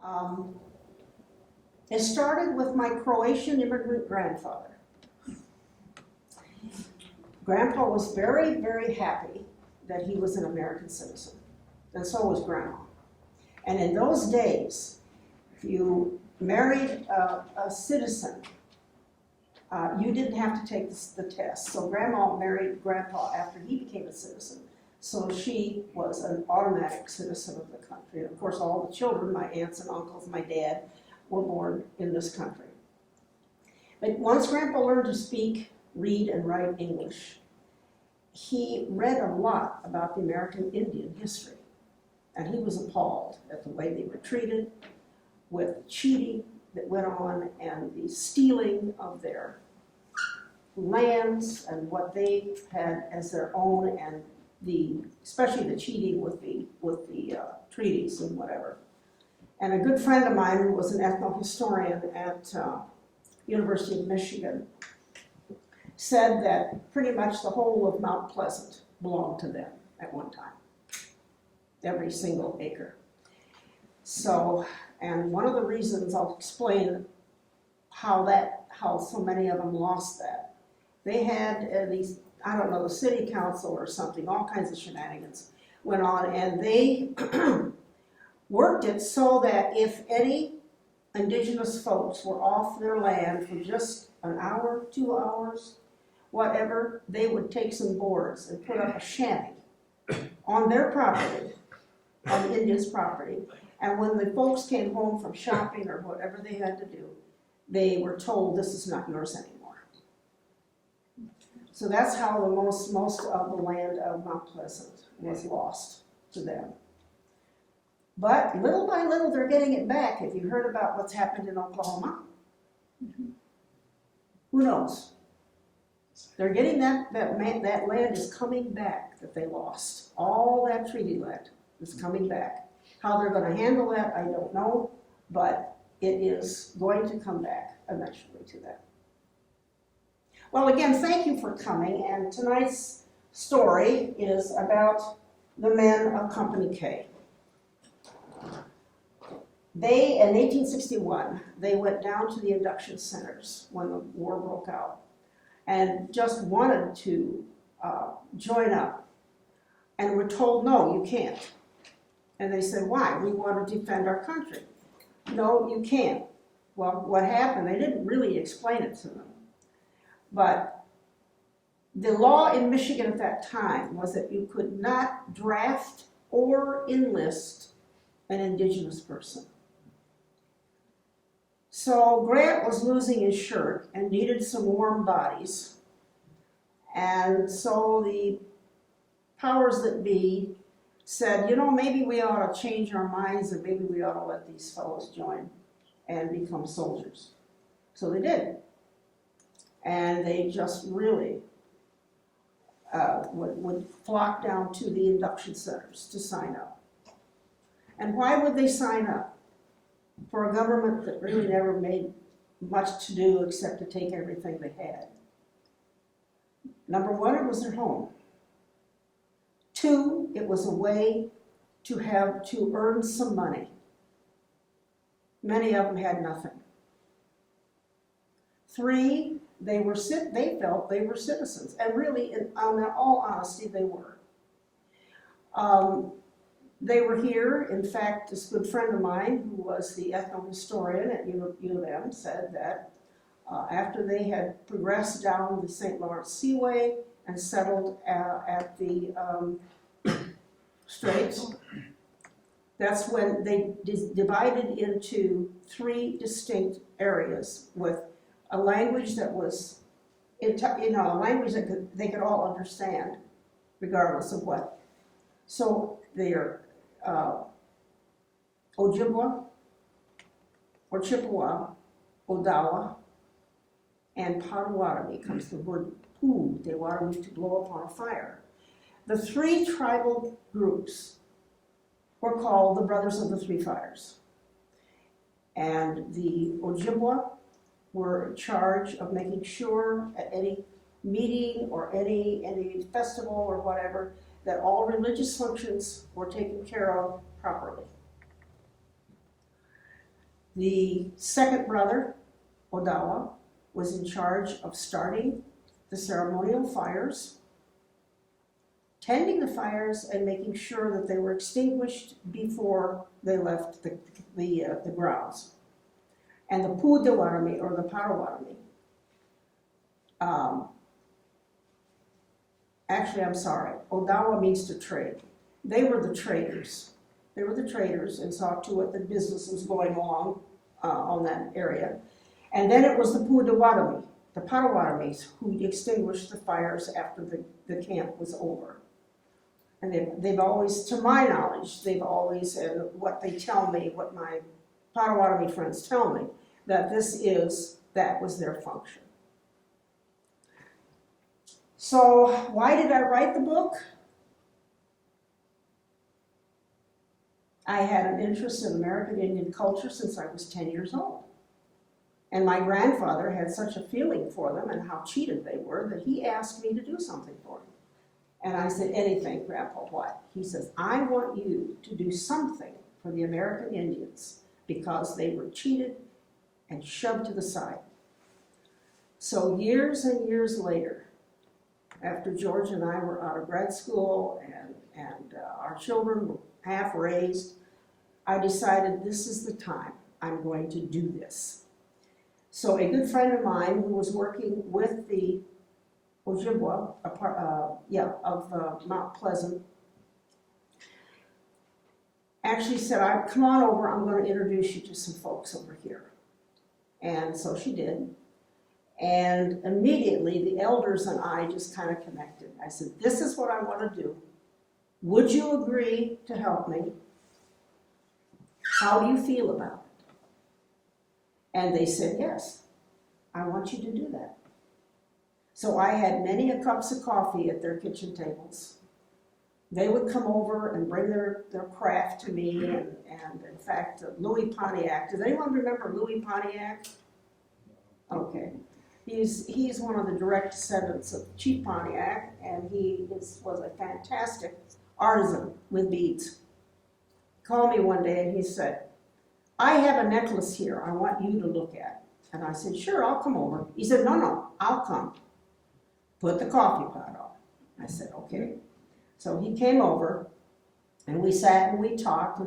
Um, it started with my Croatian immigrant grandfather. Grandpa was very, very happy that he was an American citizen, and so was Grandma. And in those days, if you married a citizen, you didn't have to take the test. So Grandma married Grandpa after he became a citizen. So she was an automatic citizen of the country. And of course, all the children, my aunts and uncles, my dad, were born in this country. But once Grandpa learned to speak, read, and write English, he read a lot about the American Indian history. And he was appalled at the way they were treated, with cheating that went on and the stealing of their lands and what they had as their own, and especially the cheating with the treaties and whatever. And a good friend of mine who was an ethnohistorian at University of Michigan said that pretty much the whole of Mount Pleasant belonged to them at one time, every single acre. So, and one of the reasons, I'll explain how so many of them lost that. They had these, I don't know, the city council or something, all kinds of shenanigans went on, and they worked it so that if any indigenous folks were off their land for just an hour, 2 hours, whatever, they would take some boards and put up a shanty on their property, on the Indians' property. And when the folks came home from shopping or whatever they had to do, they were told, this is not yours anymore. So that's how most of the land of Mount Pleasant was lost to them. But little by little, they're getting it back. If you heard about what's happened in Oklahoma, who knows? They're getting that land is coming back that they lost. All that treaty land is coming back. How they're going to handle that, I don't know, but it is going to come back eventually to them. Well, again, thank you for coming, and tonight's story is about the men of Company K. They, in 1861, they went down to the induction centers when the war broke out and just wanted to join up, and were told, no, you can't. And they said, why? We want to defend our country. No, you can't. Well, what happened, they didn't really explain it to them. But the law in Michigan at that time was that you could not draft or enlist an indigenous person. So Grant was losing his shirt and needed some warm bodies. And so the powers that be said, you know, maybe we ought to change our minds and maybe we ought to let these fellows join and become soldiers. So they did. And they just really would flock down to the induction centers to sign up. And why would they sign up? For a government that really never made much to do except to take everything they had. Number one, it was their home. Two, it was a way to earn some money. Many of them had nothing. Three, they felt they were citizens, and really, in all honesty, they were. They were here. In fact, this good friend of mine, who was the ethnohistorian at U of M, said that after they had progressed down the St. Lawrence Seaway and settled at the Straits, that's when they divided into 3 distinct areas with a language that was, a language that they could all understand, regardless of what. So they're Ojibwa, or Chippewa, Odawa, and Potawatomi comes the word pu, they wanted to blow upon a fire. The 3 tribal groups were called the Brothers of the Three Fires. And the Ojibwa were in charge of making sure at any meeting or any festival or whatever that all religious functions were taken care of properly. The second brother, Odawa, was in charge of starting the ceremonial fires, tending the fires, and making sure that they were extinguished before they left the grounds. And the Pudawarami, or the Parawarami, actually, I'm sorry, Odawa means to trade. They were the traders. They were the traders and saw to it that business was going along on that area. And then it was the Pudawarami, the Parawaramis, who extinguished the fires after the camp was over. And they've always, to my knowledge, they've always, and what they tell me, what my Parawarami friends tell me, that that was their function. So why did I write the book? I had an interest in American Indian culture since I was 10 years old. And my grandfather had such a feeling for them and how cheated they were that he asked me to do something for him. And I said, anything, Grandpa, what? He says, I want you to do something for the American Indians because they were cheated and shoved to the side. So years and years later, after George and I were out of grad school and our children were half raised, I decided this is the time I'm going to do this. So a good friend of mine who was working with the Ojibwa of Mount Pleasant actually said, come on over, I'm going to introduce you to some folks over here. And so she did. And immediately the elders and I just kind of connected. I said, this is what I want to do. Would you agree to help me? How do you feel about it? And they said, yes, I want you to do that. So I had many a cups of coffee at their kitchen tables. They would come over and bring their craft to me, and in fact, Louis Pontiac. Does anyone remember Louis Pontiac? Okay. He's one of the direct descendants of Chief Pontiac, and he was a fantastic artisan with beads. He called me one day and he said, I have a necklace here I want you to look at. And I said, sure, I'll come over. He said, no, I'll come. Put the coffee pot on. I said, okay. So he came over, and we sat and we talked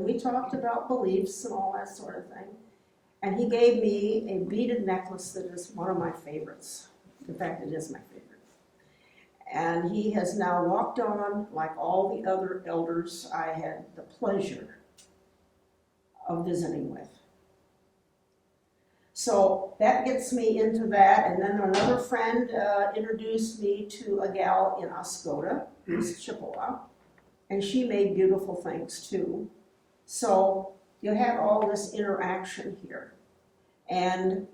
about beliefs and all that sort of thing. And he gave me a beaded necklace that is one of my favorites. In fact, it is my favorite. And he has now walked on like all the other elders I had the pleasure of visiting with. So that gets me into that, and then another friend introduced me to a gal in Oscoda, who's Chippewa, and she made beautiful things too. So you have all this interaction here. And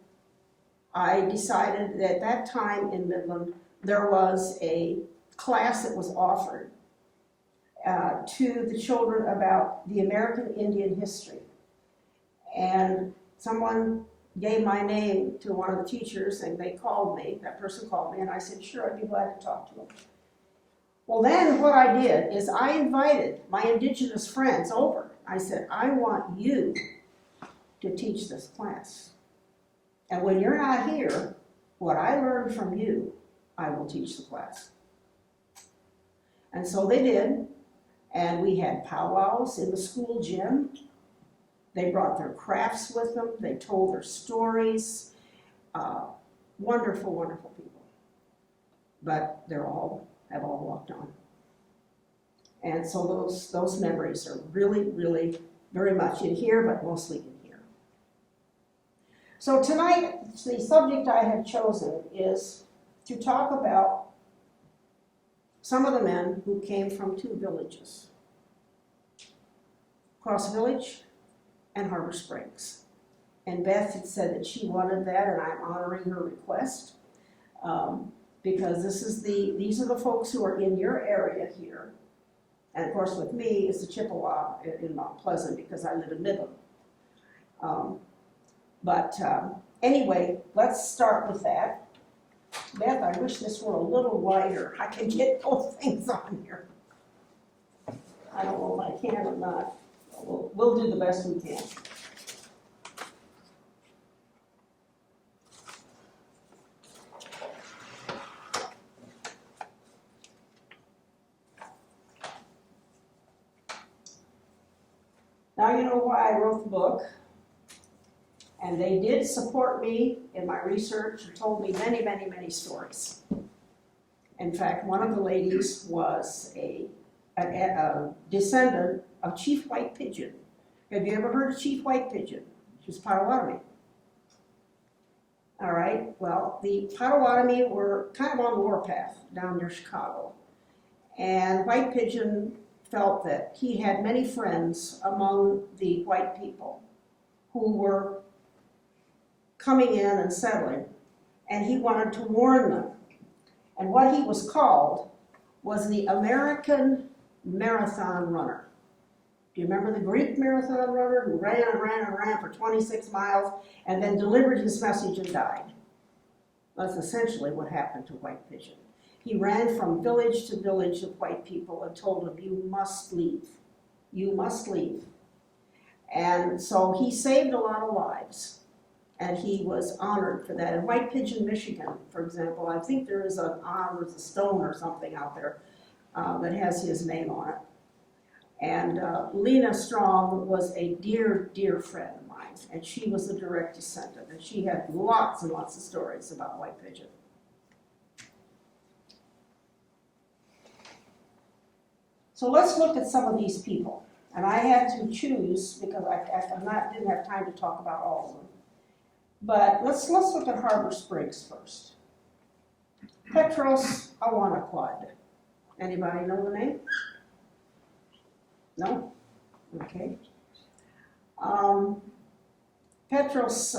I decided that at that time in Midland, there was a class that was offered to the children about the American Indian history. And someone gave my name to one of the teachers, and they called me, that person called me, and I said, sure, I'd be glad to talk to them. Well, then what I did is I invited my indigenous friends over. I said, I want you to teach this class. And when you're not here, what I learned from you, I will teach the class. And so they did, and we had powwows in the school gym. They brought their crafts with them. They told their stories. Wonderful, wonderful people. But have all walked on. And so those memories are really, really very much in here, but mostly in here. So tonight, the subject I have chosen is to talk about some of the men who came from two villages, Cross Village and Harbor Springs. And Beth had said that she wanted that, and I'm honoring her request because these are the folks who are in your area here. And of course with me is the Chippewa in Mount Pleasant because I live in Midland. Anyway, let's start with that. Beth, I wish this were a little wider. I can get both things on here. I don't know if I can or not. We'll do the best we can. Now you know why I wrote the book. And they did support me in my research and told me many, many, many stories. In fact, one of the ladies was a descendant of Chief White Pigeon. Have you ever heard of Chief White Pigeon? She was Potawatomi. All right, well, the Potawatomi were kind of on the warpath down near Chicago. And White Pigeon felt that he had many friends among the white people who were coming in and settling, and he wanted to warn them. And what he was called was the American Marathon Runner. Do you remember the Greek marathon runner who ran and ran and ran for 26 miles and then delivered his message and died? That's essentially what happened to White Pigeon. He ran from village to village of white people and told them, you must leave. You must leave. And so he saved a lot of lives, and he was honored for that. In White Pigeon, Michigan, for example, I think there is a stone or something out there that has his name on it. And Lena Strong was a dear, dear friend of mine, and she was a direct descendant, and she had lots and lots of stories about White Pigeon. So let's look at some of these people. And I had to choose because I didn't have time to talk about all of them. But let's look at Harbor Springs first. Petros Awanaquad. Anybody know the name? No? Okay. Petros,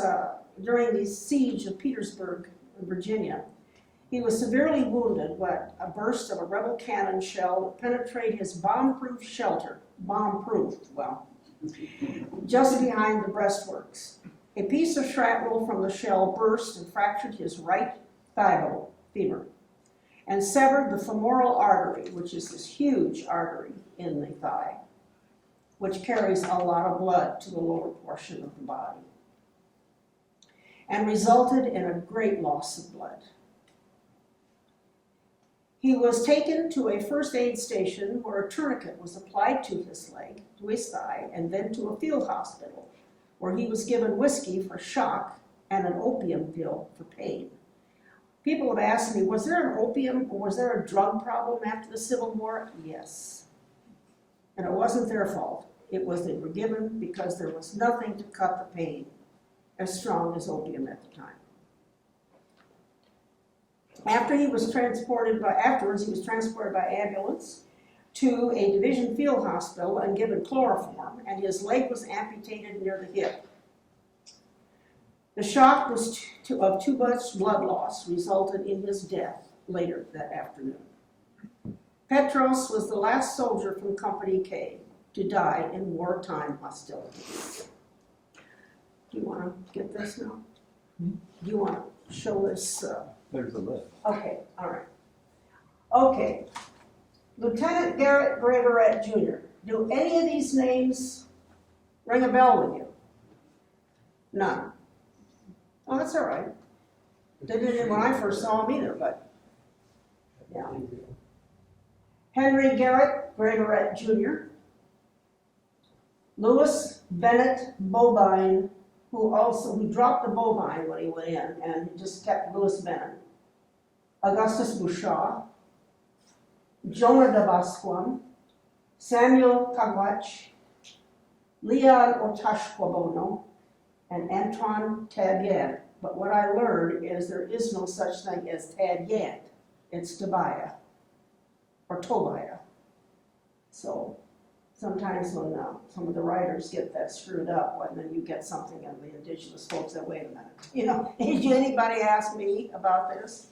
during the siege of Petersburg, Virginia, he was severely wounded when a burst of a rebel cannon shell penetrated his bomb-proof shelter, just behind the breastworks. A piece of shrapnel from the shell burst and fractured his right thigh femur and severed the femoral artery, which is this huge artery in the thigh, which carries a lot of blood to the lower portion of the body, and resulted in a great loss of blood. He was taken to a first aid station where a tourniquet was applied to his leg, to his thigh, and then to a field hospital where he was given whiskey for shock and an opium pill for pain. People have asked me, was there an opium or was there a drug problem after the Civil War? Yes. And it wasn't their fault. It was they were given because there was nothing to cut the pain as strong as opium at the time. Afterwards, he was transported by ambulance to a division field hospital and given chloroform, and his leg was amputated near the hip. The shock of too much blood loss resulted in his death later that afternoon. Petros was the last soldier from Company K to die in wartime hostilities. Do you want to get this now? Do you want to show this? There's a list. Okay, all right. Okay, Lieutenant G Graveret Jr. Do any of these names ring a bell with you? None. Oh, that's all right. They didn't when I first saw him either, but yeah. Henry Garrett Graveret Jr. Louis Bennett Bobine, who dropped the bovine when he went in, and just kept Louis Bennett. Augustus Bouchard, Jonah de Basquam, Samuel Kagwach, Leon Otash Kwabono, and Antoine Tabiet. But what I learned is there is no such thing as Tabiet. It's Tobiah, or Tobiah. So sometimes when some of the writers get that screwed up, and then you get something and the indigenous folks say, wait a minute, did anybody ask me about this?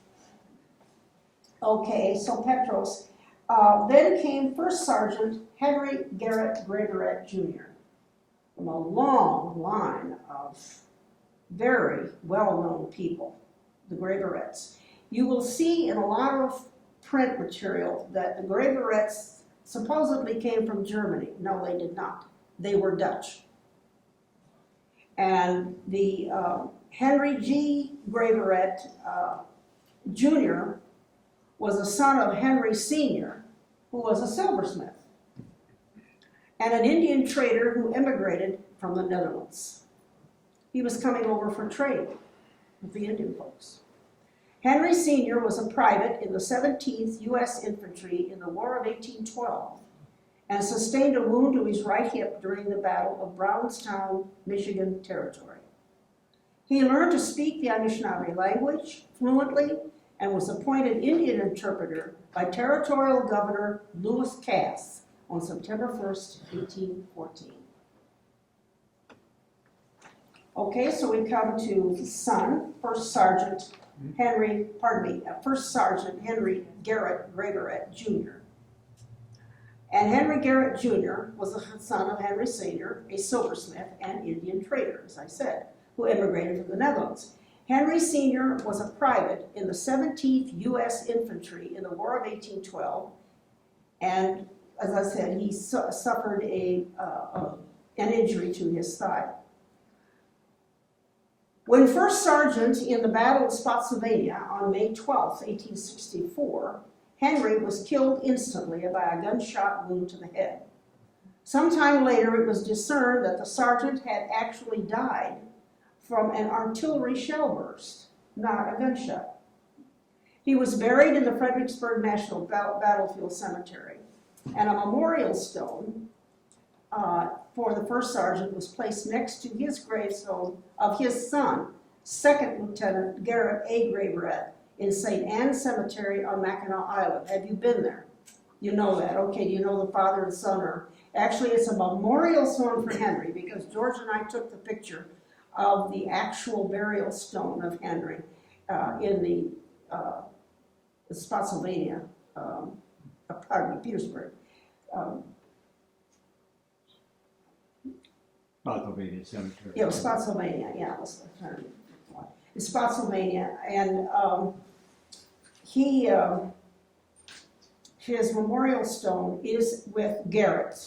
Okay, so Petros. Then came First Sergeant Henry Garrett Graveret Jr. from a long line of very well-known people, the Graverets. You will see in a lot of print material that the Graverets supposedly came from Germany. No, they did not. They were Dutch. And the Henry G. Graveret Jr. was a son of Henry Sr., who was a silversmith. and an Indian trader who immigrated from the Netherlands. He was coming over for trade with the Indian folks. Henry Sr. was a private in the 17th U.S. Infantry in the War of 1812 and sustained a wound to his right hip during the Battle of Brownstown, Michigan Territory. He learned to speak the Anishinaabe language fluently and was appointed Indian interpreter by Territorial Governor Lewis Cass on September 1st, 1814. Okay, so we come to his son, First Sergeant Henry Garrett Graveret Jr. And Henry Garrett Jr. was the son of Henry Sr., a silversmith and Indian trader, as I said, who immigrated from the Netherlands. Henry Sr. was a private in the 17th U.S. Infantry in the War of 1812, and as I said, he suffered an injury to his thigh. When first sergeant in the Battle of Spotsylvania on May 12, 1864, Henry was killed instantly by a gunshot wound to the head. Sometime later, it was discerned that the sergeant had actually died from an artillery shell burst, not a gunshot. He was buried in the Fredericksburg National Battlefield Cemetery, and a memorial stone for the first sergeant was placed next to his gravestone of his son, Second Lieutenant Garrett A. Graveret, in St. Anne's Cemetery on Mackinac Island. Have you been there? You know that. Okay, you know the father and son are. Actually, it's a memorial stone for Henry because George and I took the picture of the actual burial stone of Henry in the Spotsylvania, Petersburg. Spotsylvania Cemetery. Yeah, it was Spotsylvania, yeah, it was it's Spotsylvania, and his memorial stone is with Garrett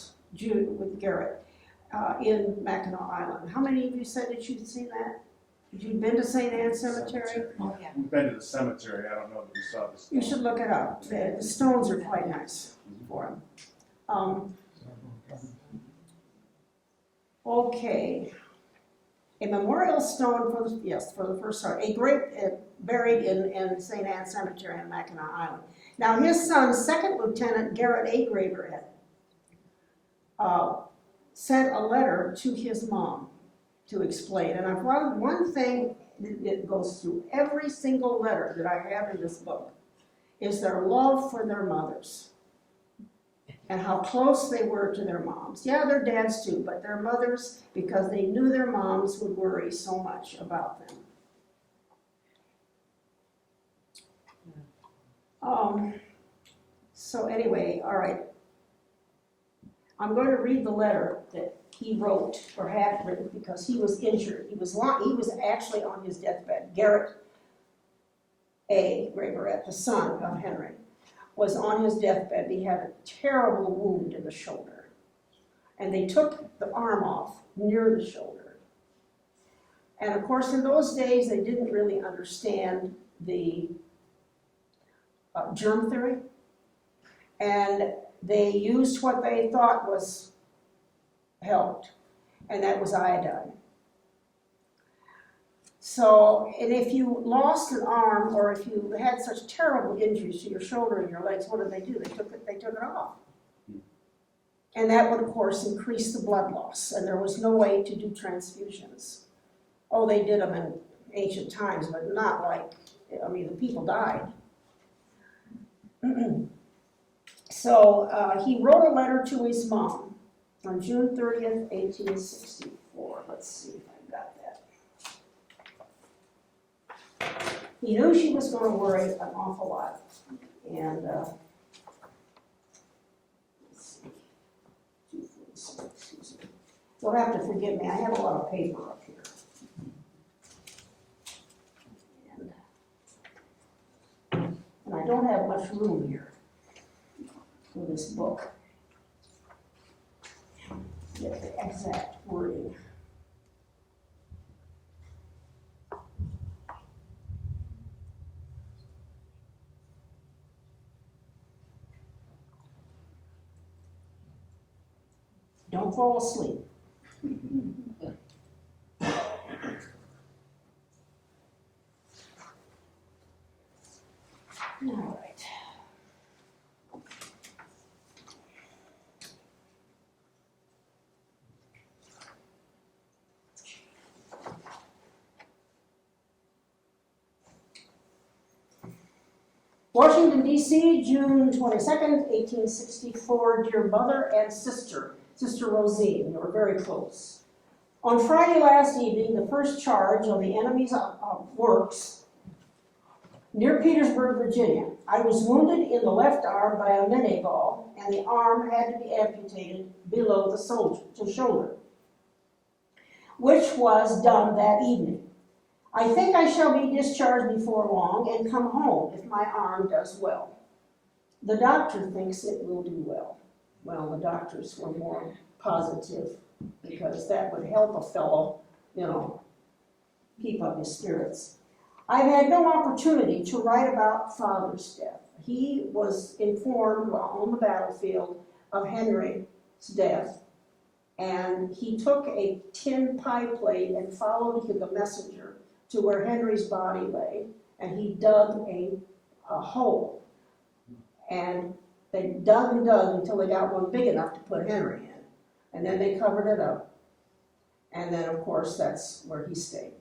in Mackinac Island. How many of you said that you'd seen that? Had you been to St. Anne's Cemetery? Oh, yeah. We've been to the cemetery. I don't know that we saw the stone. You should look it up. The stones are quite nice for him. Okay. A memorial stone for the first sergeant, buried in St. Anne's Cemetery on Mackinac Island. Now his son, Second Lieutenant Garrett A. Graveret, sent a letter to his mom to explain. And I've written one thing that goes through every single letter that I have in this book, is their love for their mothers and how close they were to their moms. Yeah, their dads too, but their mothers, because they knew their moms would worry so much about them. So anyway, all right. I'm going to read the letter that he wrote, or had written, because he was injured. He was actually on his deathbed. Garrett A. Graveret, the son of Henry, was on his deathbed. He had a terrible wound in the shoulder. And they took the arm off near the shoulder. And of course, in those days, they didn't really understand the germ theory. And they used what they thought was helped, and that was iodine. So, and if you lost an arm, or if you had such terrible injuries to your shoulder and your legs, what did they do? They took it off. And that would, of course, increase the blood loss, and there was no way to do transfusions. Oh, they did them in ancient times, but not like, the people died. So he wrote a letter to his mom on June 30th, 1864. Let's see if I've got that. He knew she was going to worry an awful lot. And let's see. Excuse me. You'll have to forgive me. I have a lot of paper up here. And I don't have much room here for this book. Get the exact wording. Don't fall asleep. All right. Washington, D.C., June 22nd, 1864. Dear mother and sister, Sister Rosine, they were very close. On Friday last evening, the first charge on the enemy's works near Petersburg, Virginia. I was wounded in the left arm by a Minié ball, and the arm had to be amputated below the shoulder, which was done that evening. I think I shall be discharged before long and come home if my arm does well. The doctor thinks it will do well. Well, the doctors were more positive because that would help a fellow, keep up his spirits. I've had no opportunity to write about Father's death. He was informed while on the battlefield of Henry's death, and he took a tin pie plate and followed the messenger to where Henry's body lay, and he dug a hole. And they dug and dug until they got one big enough to put Henry in. And then they covered it up. And then, of course, that's where he stayed.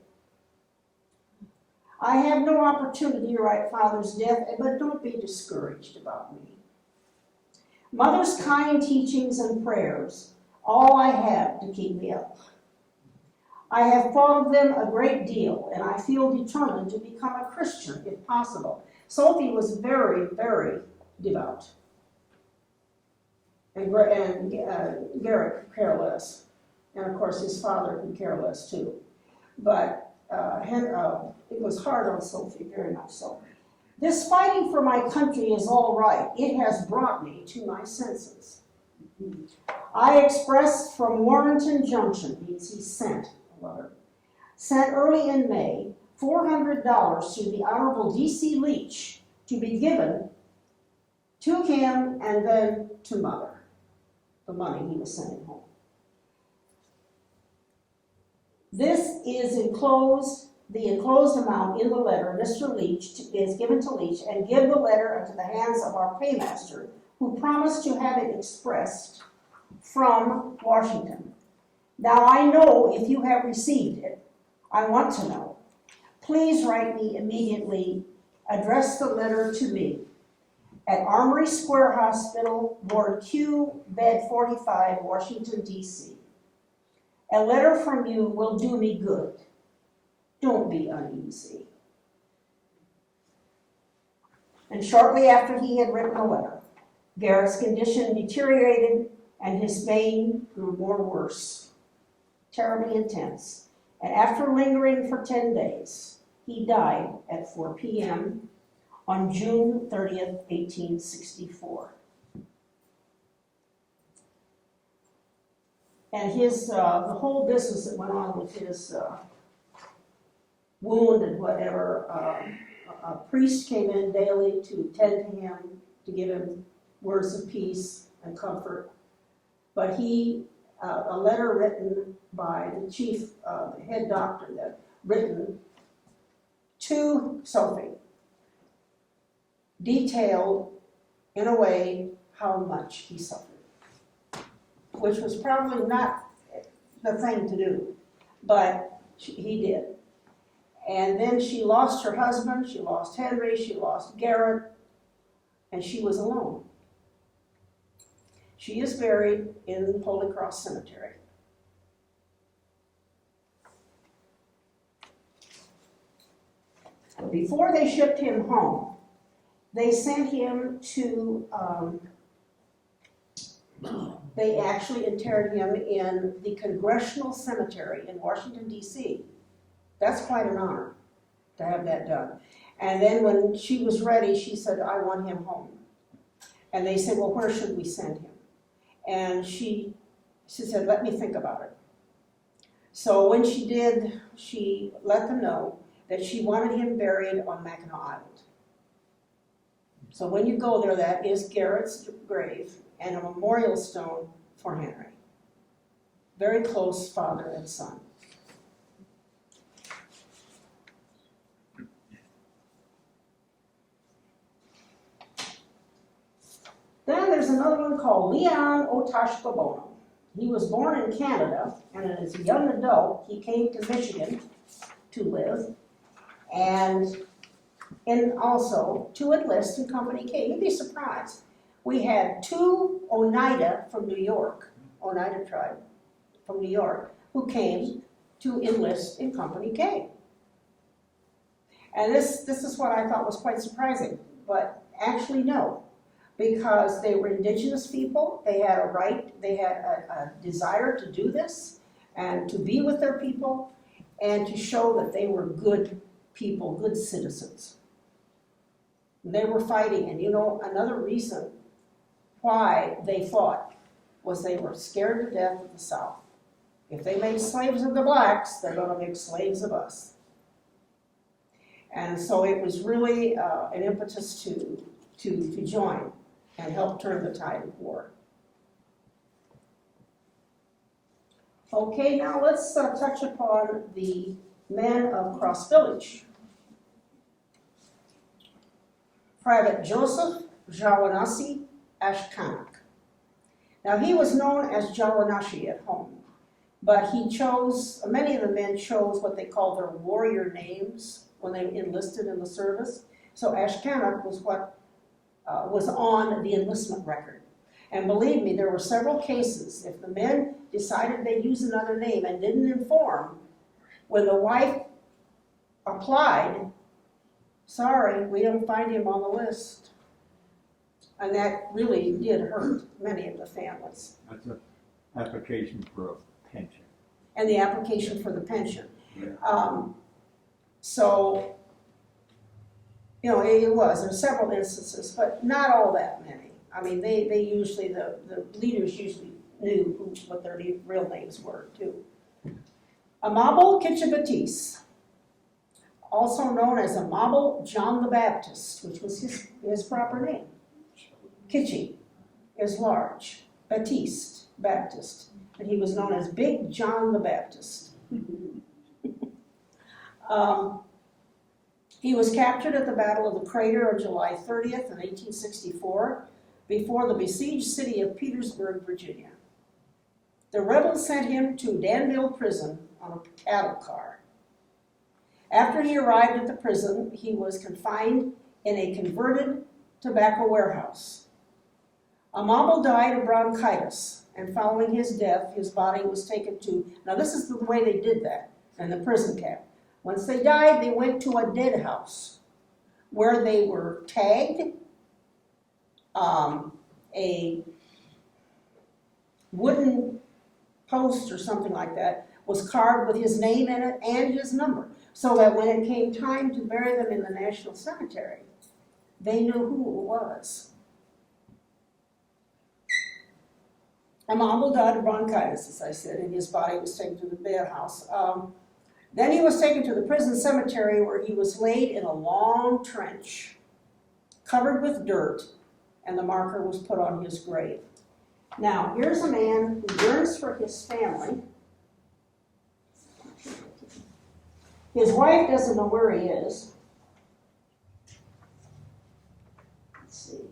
I have no opportunity to write Father's death, but don't be discouraged about me. Mother's kind teachings and prayers, all I have to keep me up. I have thought of them a great deal, and I feel determined to become a Christian, if possible. Sophie was very, very devout. And Garrett care less. And of course his father could care less too. But it was hard on Sophie, very much so. This fighting for my country is all right. It has brought me to my senses. I expressed from Warrenton Junction, means he sent a letter, sent early in May, $400 to the Honorable D.C. Leach to be given to him and then to Mother, the money he was sending home. This is the enclosed amount in the letter Mr. Leach is given to Leach, and give the letter into the hands of our paymaster, who promised to have it expressed from Washington. Now I know if you have received it. I want to know. Please write me immediately. Address the letter to me at Armory Square Hospital, Ward Q, Bed 45, Washington, D.C. A letter from you will do me good. Don't be uneasy. And shortly after he had written the letter, Garrett's condition deteriorated and his pain grew more worse, terribly intense. And after lingering for 10 days, he died at 4 p.m. on June 30th, 1864. And his, the whole business that went on with his wound and whatever, a priest came in daily to tend to him, to give him words of peace and comfort. But he, a letter written by the chief, head doctor, that written to Sophie, detailed in a way how much he suffered, which was probably not the thing to do, but he did. And then she lost her husband, she lost Henry, she lost Garrett, and she was alone. She is buried in Holy Cross Cemetery. Before they shipped him home, they sent him to, they actually interred him in the Congressional Cemetery in Washington, D.C. That's quite an honor to have that done. And then when she was ready, she said, I want him home. And they said, well, where should we send him? And she said, let me think about it. So when she did, she let them know that she wanted him buried on Mackinac Island. So when you go there, that is Garrett's grave and a memorial stone for Henry. very close father and son. Then there's another one called Leon Otash Gabon. He was born in Canada, and as a young adult, he came to Michigan to live, and also to enlist in Company K. You'd be surprised. We had two Oneida from New York, Oneida tribe from New York, who came to enlist in Company K. And this is what I thought was quite surprising, but actually no, because they were indigenous people, they had a right, they had a desire to do this and to be with their people and to show that they were good people, good citizens. They were fighting, and you know, another reason why they fought was they were scared to death of the South. If they made slaves of the blacks, they're going to make slaves of us. And so it was really an impetus to join and help turn the tide of war. Okay, now let's touch upon the men of Cross Village. Private Joseph Jawanasi Ashkanak. Now he was known as Jawanashi at home, but he chose, many of the men chose what they called their warrior names when they enlisted in the service. So Ashkanak was what was on the enlistment record. And believe me, there were several cases, if the men decided they'd use another name and didn't inform, when the wife applied, sorry, we don't find him on the list. And that really did hurt many of the families. That's an application for a pension. And the application for the pension. Yeah. So, you know, it was, there's several instances, but not all that many. I mean, they usually, the leaders usually knew what their real names were, too. Amabel Kitchabatis, also known as Amabel John the Baptist, which was his proper name. Kitchi is large, Baptiste, Baptist, and he was known as Big John the Baptist. He was captured at the Battle of the Crater on July 30th in 1864 before the besieged city of Petersburg, Virginia. The rebels sent him to Danville Prison on a cattle car. After he arrived at the prison, he was confined in a converted tobacco warehouse. Amabel died of bronchitis, and following his death, his body was taken to, now this is the way they did that in the prison camp. Once they died, they went to a dead house where they were tagged. A wooden post or something like that was carved with his name in it and his number, so that when it came time to bury them in the National Cemetery, they knew who it was. Amabel died of bronchitis, as I said, and his body was taken to the dead house. Then he was taken to the prison cemetery where he was laid in a long trench covered with dirt, and the marker was put on his grave. Now, here's a man who yearns for his family. His wife doesn't know where he is. Let's see.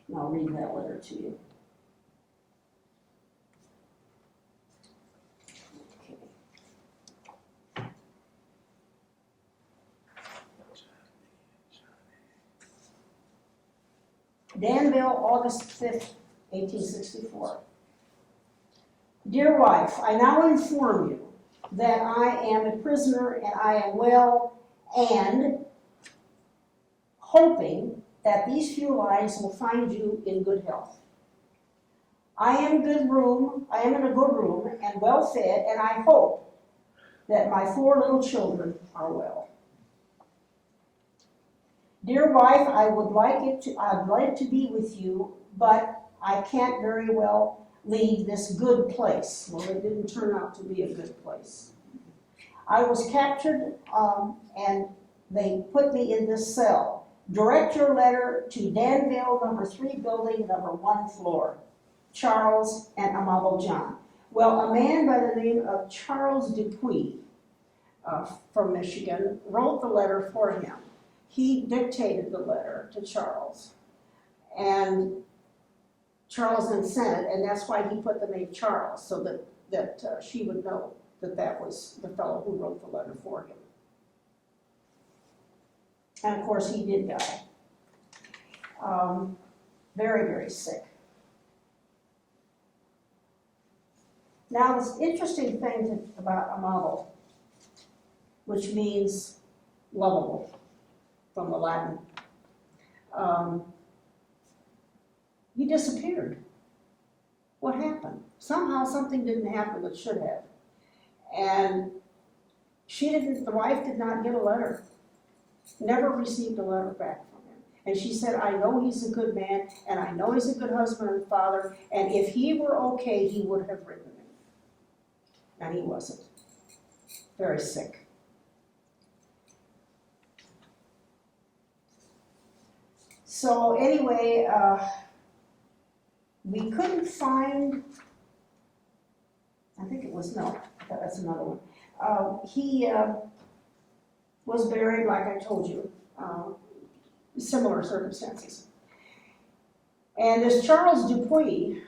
And I'll read that letter to you. Danville, August 5th, 1864. Dear wife, I now inform you that I am a prisoner and I am well, and hoping that these few lines will find you in good health. I am in a good room and well fed, and I hope that my 4 little children are well. Dear wife, I'd like to be with you, but I can't very well leave this good place. Well, it didn't turn out to be a good place. I was captured and they put me in this cell. Direct your letter to Danville, number 3 building, number 1 floor. Charles, and Amabo John. Well, a man by the name of Charles Dupuy from Michigan wrote the letter for him. He dictated the letter to Charles, and Charles then sent it, and that's why he put the name Charles, so that she would know that that was the fellow who wrote the letter for him. And of course, he did die. Very, very sick. Now, this interesting thing about Amabo, which means lovable from the Latin, he disappeared. What happened? Somehow something didn't happen that should have. And the wife did not get a letter. Never received a letter back from him. And she said, I know he's a good man, and I know he's a good husband and father, and if he were okay, he would have written me. And he wasn't. Very sick. So anyway, we couldn't find, I think it was, no, that's another one. He was buried, like I told you, similar circumstances. And this Charles Dupuy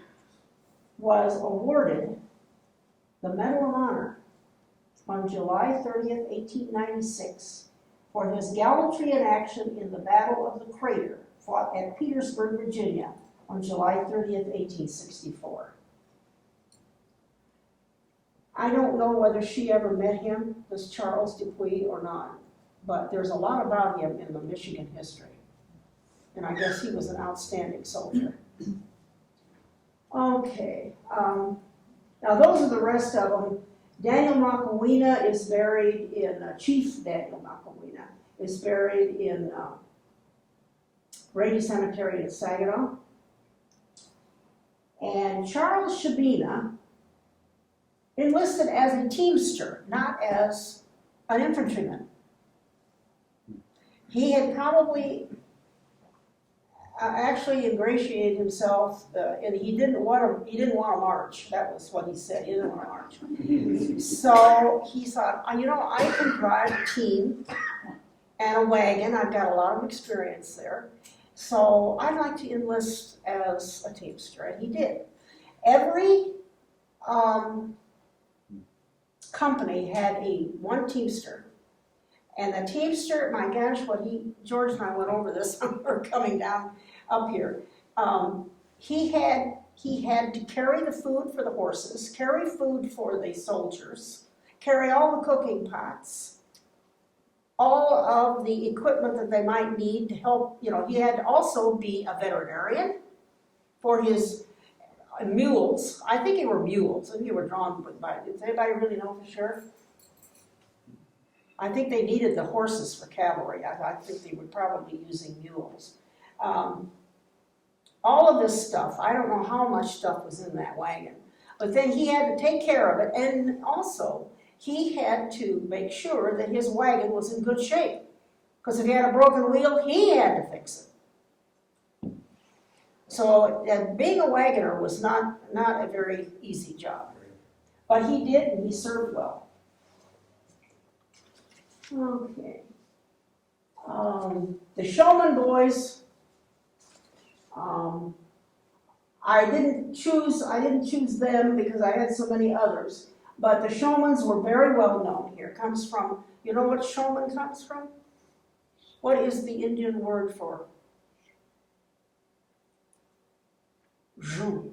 was awarded the Medal of Honor on July 30th, 1896, for his gallantry in action in the Battle of the Crater, fought at Petersburg, Virginia, on July 30th, 1864. I don't know whether she ever met him, this Charles Dupuy, or not, but there's a lot about him in the Michigan history. And I guess he was an outstanding soldier. Okay, now those are the rest of them. Daniel Makawina is buried in, Chief Daniel Makawina is buried in Brady Cemetery in Saginaw. And Charles Shabina enlisted as a teamster, not as an infantryman. He had probably actually ingratiated himself, and he didn't want to march. That was what he said. He didn't want to march. So he thought, you know, I can drive a team and a wagon. I've got a lot of experience there. So I'd like to enlist as a teamster, and he did. Every company had one teamster. And the teamster, my gosh, George and I went over this when we were coming down up here. He had to carry the food for the horses, carry food for the soldiers, carry all the cooking pots, all of the equipment that they might need to help. You know, he had to also be a veterinarian for his mules. I think they were mules, and they were drawn by. Does anybody really know for sure? I think they needed the horses for cavalry. I think they were probably using mules. All of this stuff, I don't know how much stuff was in that wagon, but then he had to take care of it, and also he had to make sure that his wagon was in good shape, because if he had a broken wheel, he had to fix it. So being a wagoner was not a very easy job, but he did, and he served well. Okay. The Showman Boys. I didn't choose them because I had so many others. But the Showmans were very well known here. It comes from, you know what showman comes from? What is the Indian word for Jew?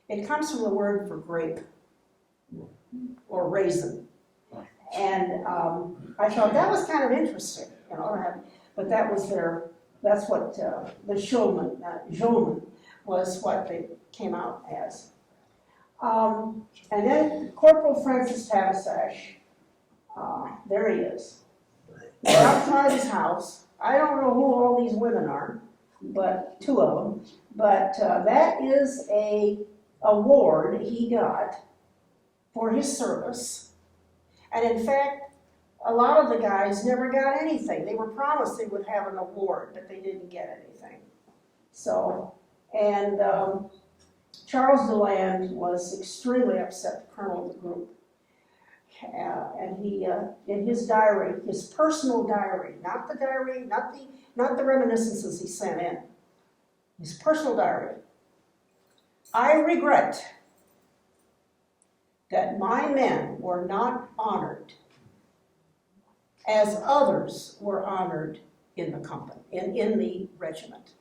It comes from the word for grape or raisin. And I thought that was kind of interesting, you know, but that's what the showman was what they came out as. And then Corporal Francis Tavisash, there he is. He's outside his house. I don't know who all these women are, but two of them. But that is a award he got for his service. And in fact, a lot of the guys never got anything. They were promised they would have an award, but they didn't get anything. So, and Charles DeLand was extremely upset, the colonel of the group. And he, in his diary, his personal diary, not the reminiscences he sent in, his personal diary, I regret that my men were not honored as others were honored in the company, in the regiment.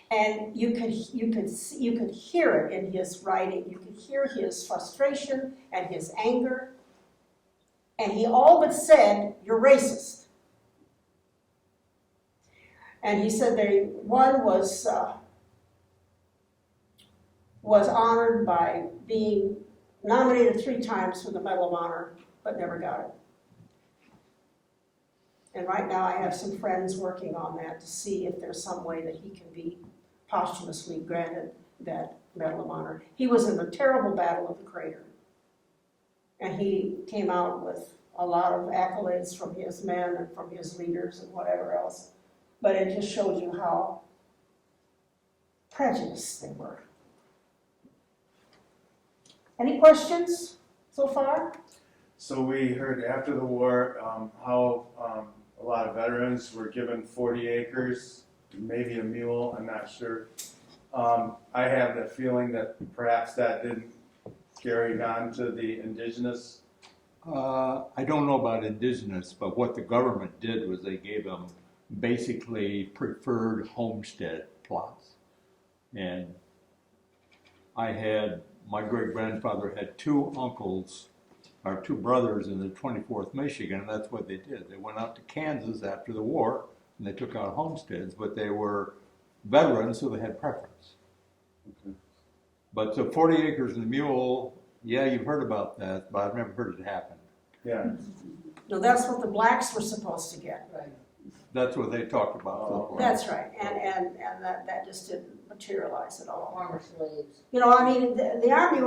And you could hear it in his writing. You could hear his frustration and his anger. And he all but said, "You're racist." And he said one was honored by being nominated 3 times for the Medal of Honor, but never got it. And right now I have some friends working on that to see if there's some way that he can be posthumously granted that Medal of Honor. He was in the terrible Battle of the Crater. And he came out with a lot of accolades from his men and from his leaders and whatever else. But it just shows you how prejudiced they were. Any questions so far? So we heard after the war how a lot of veterans were given 40 acres, maybe a mule, I'm not sure. I have the feeling that perhaps that didn't carry on to the indigenous. I don't know about indigenous, but what the government did was they gave them basically preferred homestead plots. And my great-grandfather had 2 uncles, or 2 brothers in the 24th Michigan, and that's what they did. They went out to Kansas after the war, and they took out homesteads, but they were veterans, so they had preference. Okay. But so 40 acres and a mule, yeah, you've heard about that, but I've never heard it happen. Yeah. No, that's what the blacks were supposed to get. Right. That's what they talked about. Oh. That's right, and that just didn't materialize at all. Former slaves. You know, I mean, the army,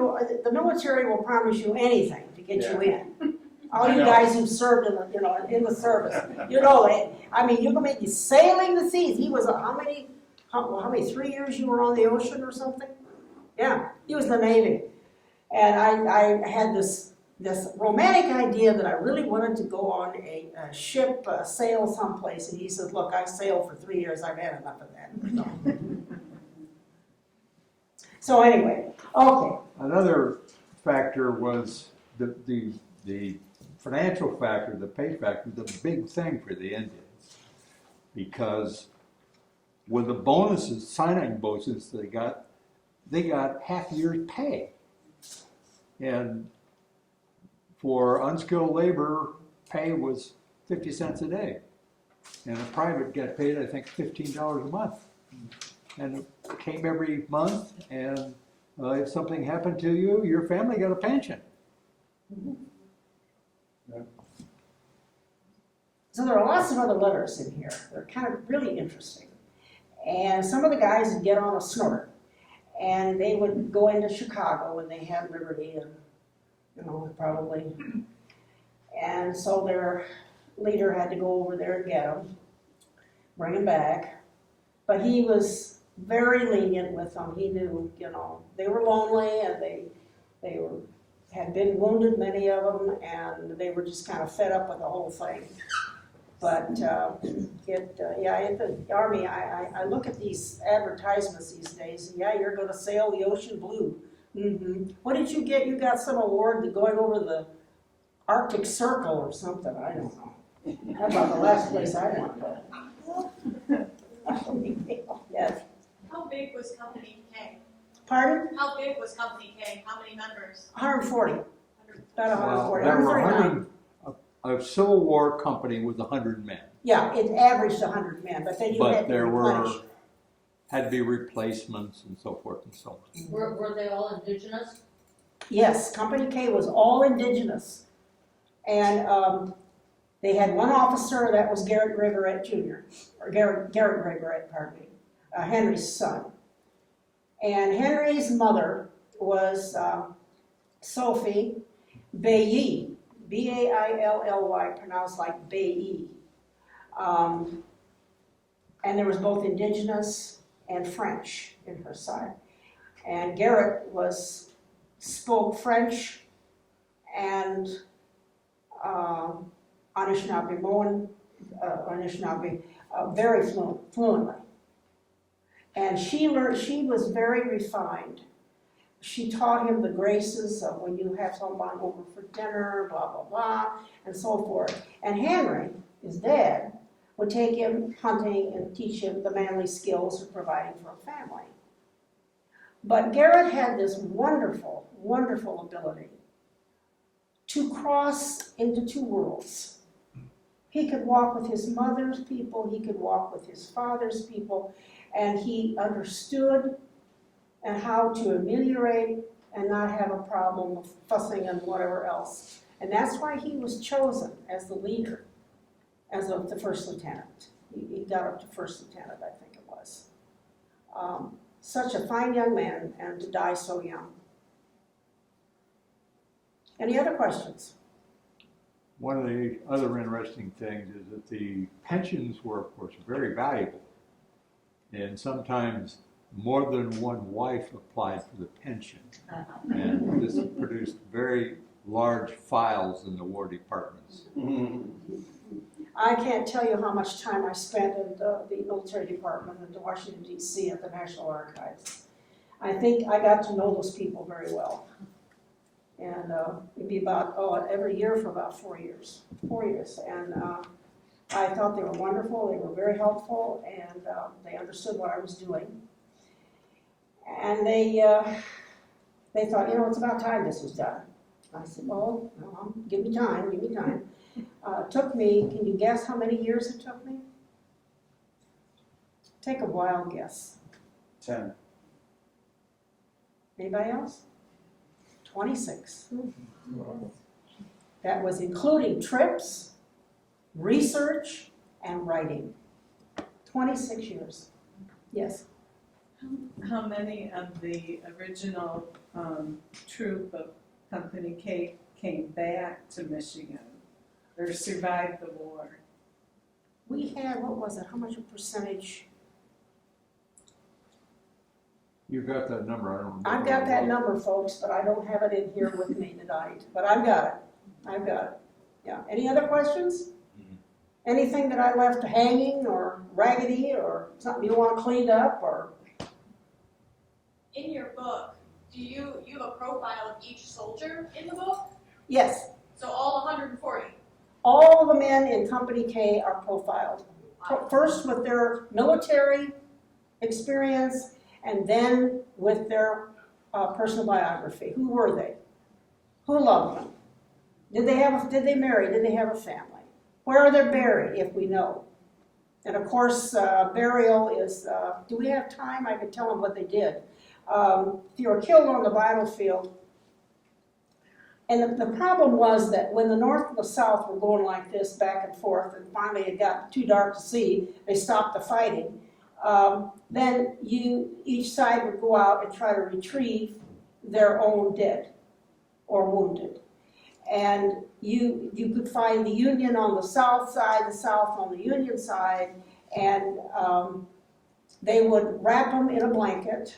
the military will promise you anything to get you in. All I you know. guys who've served in the service, I mean, you can make you sailing the seas. He was how many 3 years you were on the ocean or something? Yeah, he was in the Navy, and I had this romantic idea that I really wanted to go on a ship, sail someplace, and he said, "Look, I sailed for 3 years. I've had enough of that." So anyway, okay. Another factor was the financial factor, the pay factor, the big thing for the Indians, because with the bonuses, signing bonuses they got half a year's pay, and for unskilled labor, pay was 50 cents a day, and a private got paid, I think, $15 a month, and it came every month, and if something happened to you, your family got a pension. Yeah. So there are lots of other letters in here. They're kind of really interesting. And some of the guys would get on a snort, and they would go into Chicago when they had liberty, and probably. And so their leader had to go over there and get them, bring them back. But he was very lenient with them. He knew, they were lonely, and they had been wounded, many of them, and they were just kind of fed up with the whole thing. But in the Army, I look at these advertisements these days, and you're going to sail the ocean blue. Mm-hmm. What did you get? You got some award to going over the Arctic Circle or something. I don't know. How about the last place I went? Yes. How big was Company K? Pardon? How big was Company K? How many members? 140. About 140. There were 149. a Civil War company with 100 men. Yeah, it averaged 100 men, but then you had to replenish. Had to be replacements and so forth and so on. Were they all indigenous? Yes, Company K was all indigenous. And they had one officer, that was Graveret Jr., or Graveret, pardon me, Henry's son. And Henry's mother was Sophie Bailly B-A-I-L-L-Y, pronounced like Bay-E. And there was both indigenous and French in her side. And Garrett spoke French and Anishinaabe very fluently. And she was very refined. She taught him the graces of when you have someone over for dinner, blah, blah, blah, and so forth. And Henry, his dad, would take him hunting and teach him the manly skills of providing for a family. But Garrett had this wonderful, wonderful ability to cross into two worlds. He could walk with his mother's people, he could walk with his father's people, and he understood and how to ameliorate and not have a problem of fussing and whatever else. And that's why he was chosen as the leader, as of the first lieutenant. He got up to first lieutenant, I think it was. Such a fine young man, and to die so young. Any other questions? One of the other interesting things is that the pensions were, of course, very valuable. And sometimes more than one wife applied for the pension. And this produced very large files in the War Departments. I can't tell you how much time I spent in the military department in Washington, D.C. at the National Archives. I think I got to know those people very well. And it'd be about, every year for about 4 years. 4 years. And I thought they were wonderful, they were very helpful, and they understood what I was doing. And they thought, it's about time this was done. I said, well, give me time, give me time. Took me, can you guess how many years it took me? Take a wild guess. 10. Anybody else? 26. That was including trips, research, and writing. 26 years. Yes? How many of the original troop of Company K came back to Michigan or survived the war? We had, what was it, how much a percentage? You got that number, I don't remember. I've got that number, folks, but I don't have it in here with me tonight. But I've got it. I've got it. Yeah. Any other questions? Anything that I left hanging or raggedy or something you want cleaned up or? In your book, do you have a profile of each soldier in the book? Yes. So all 140? All the men in Company K are profiled. First with their military experience and then with their personal biography. Who were they? Who loved them? Did they marry? Did they have a family? Where are they buried, if we know? And of course, burial is, do we have time? I can tell them what they did. If you were killed on the battlefield, and the problem was that when the North and the South were going like this back and forth, and finally it got too dark to see, they stopped the fighting. Then each side would go out and try to retrieve their own dead or wounded. And you could find the Union on the South side, the South on the Union side, and they would wrap them in a blanket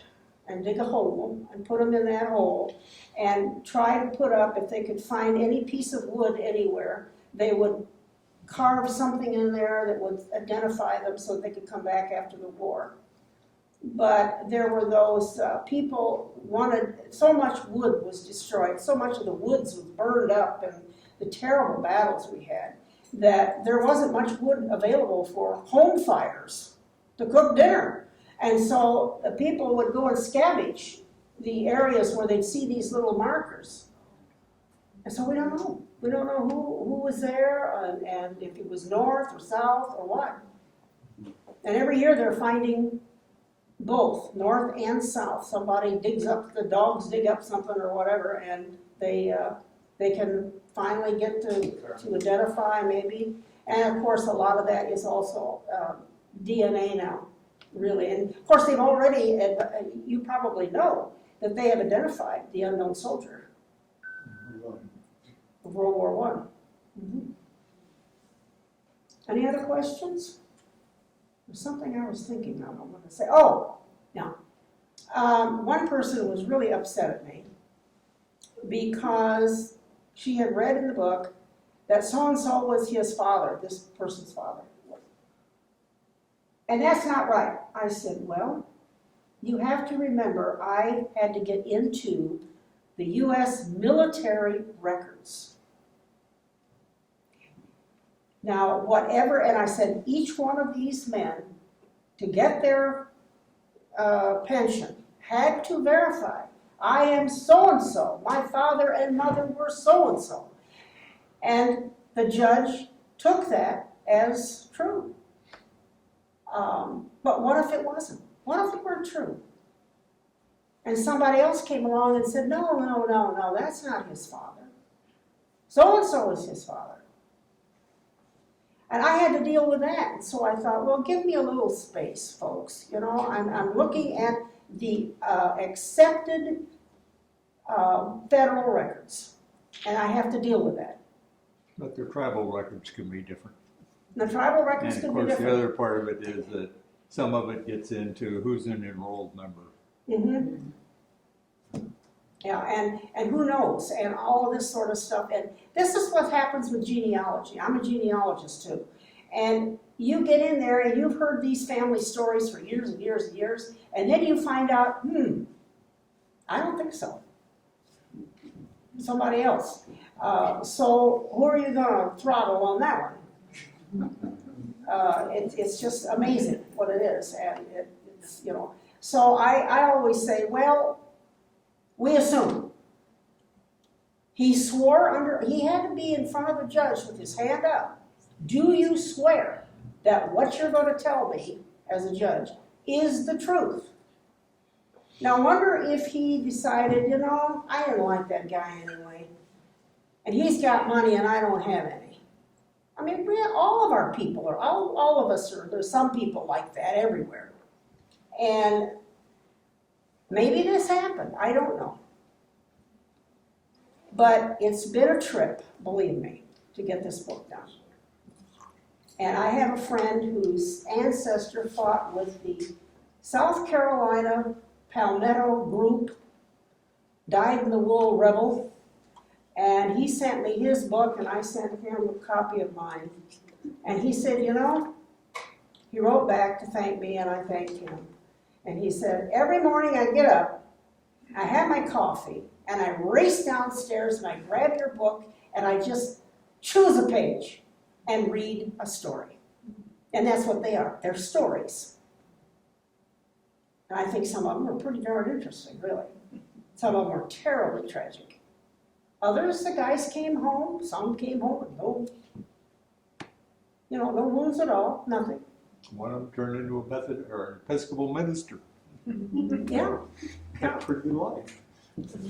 and dig a hole and put them in that hole and try to put up, if they could find any piece of wood anywhere, they would carve something in there that would identify them so they could come back after the war. But there were those people wanted, so much wood was destroyed, so much of the woods was burned up in the terrible battles we had, that there wasn't much wood available for home fires to cook dinner. And so the people would go and scavenge the areas where they'd see these little markers. And so we don't know. We don't know who was there and if it was north or south or what. And every year they're finding both, north and south. Somebody digs up, the dogs dig up something or whatever, and they can finally get to identify maybe. And of course a lot of that is also DNA now, really. And of course they've already, you probably know, that they have identified the unknown soldier. of World War One. Any other questions? There's something I was thinking of, I'm going to say. Oh, no. One person was really upset at me because she had read in the book that so-and-so was his father, this person's father. And that's not right. I said, well, you have to remember I had to get into the U.S. military records. Now, whatever, and I said, each one of these men, to get their pension, had to verify, I am so-and-so, my father and mother were so-and-so. And the judge took that as true. But what if it wasn't? What if it weren't true? And somebody else came along and said, no, that's not his father. So-and-so is his father. And I had to deal with that. And so I thought, well, give me a little space, folks. You know, I'm looking at the accepted federal records. And I have to deal with that. But their tribal records can be different. The tribal records And can of be course, different. the other part of it is that some of it gets into who's an enrolled member. Yeah, and who knows, and all of this sort of stuff. And this is what happens with genealogy. I'm a genealogist too. And you get in there and you've heard these family stories for years and years and years, and then you find out, I don't think so. Somebody else. So who are you going to throttle on that one? It's just amazing what it is. And it's, you know. So I always say, well, we assume. He swore he had to be in front of the judge with his hand up. Do you swear that what you're going to tell me as a judge is the truth? Now, I wonder if he decided, you know, I didn't like that guy anyway. And he's got money and I don't have any. I mean, all of our people are, all of us are, there's some people like that everywhere. And maybe this happened, I don't know. But it's been a trip, believe me, to get this book done. And I have a friend whose ancestor fought with the South Carolina Palmetto Group, died in the Wool Rebel, and he sent me his book and I sent him a copy of mine. And he said, you know, he wrote back to thank me and I thanked him. And he said, every morning I get up, I have my coffee, and I race downstairs and I grab your book and I just choose a page and read a story. And that's what they are. They're stories. And I think some of them are pretty darn interesting, really. Some of them are terribly tragic. Others, the guys came home. Some came home with no wounds at all, nothing. One of them turned into a Methodist or an Episcopal minister. Yeah. Had a pretty good life.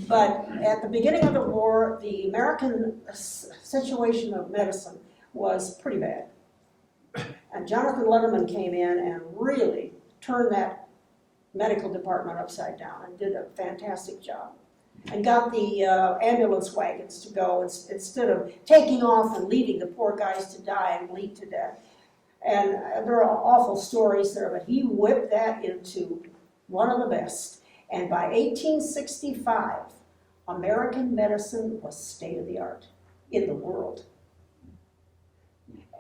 But at the beginning of the war, the American situation of medicine was pretty bad. And Jonathan Letterman came in and really turned that medical department upside down and did a fantastic job. And got the ambulance wagons to go instead of taking off and leaving the poor guys to die and bleed to death. And there are awful stories there, but he whipped that into one of the best. And by 1865, American medicine was state of the art in the world.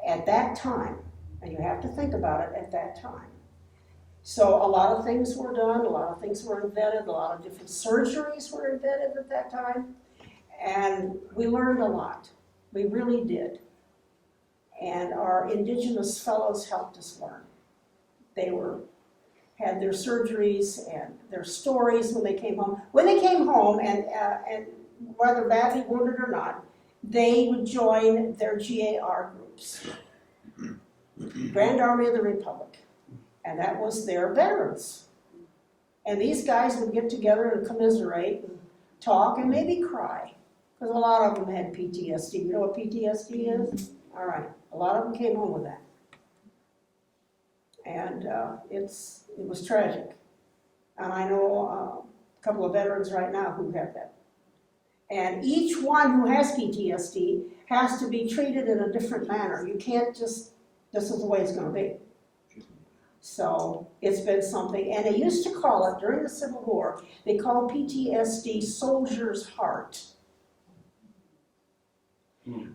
At that time, and you have to think about it at that time. So a lot of things were done, a lot of things were invented, a lot of different surgeries were invented at that time. And we learned a lot. We really did. And our indigenous fellows helped us learn. They had their surgeries and their stories when they came home. When they came home, and whether badly wounded or not, they would join their GAR groups, Grand Army of the Republic, and that was their veterans. And these guys would get together and commiserate and talk and maybe cry, because a lot of them had PTSD. You know what PTSD is? All right, a lot of them came home with that. And it was tragic. And I know a couple of veterans right now who have that. And each one who has PTSD has to be treated in a different manner. You can't just, this is the way it's gonna be. So it's been something, and they used to call it, during the Civil War, they called PTSD soldier's heart. And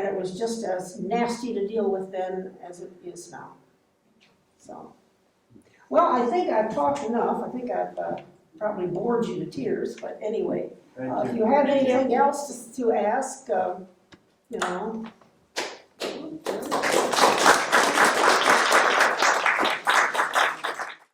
it was just as nasty to deal with then as it is now. So, well, I think I've talked enough. I think I've probably bored you to tears, but anyway. If you have anything else to ask, you know.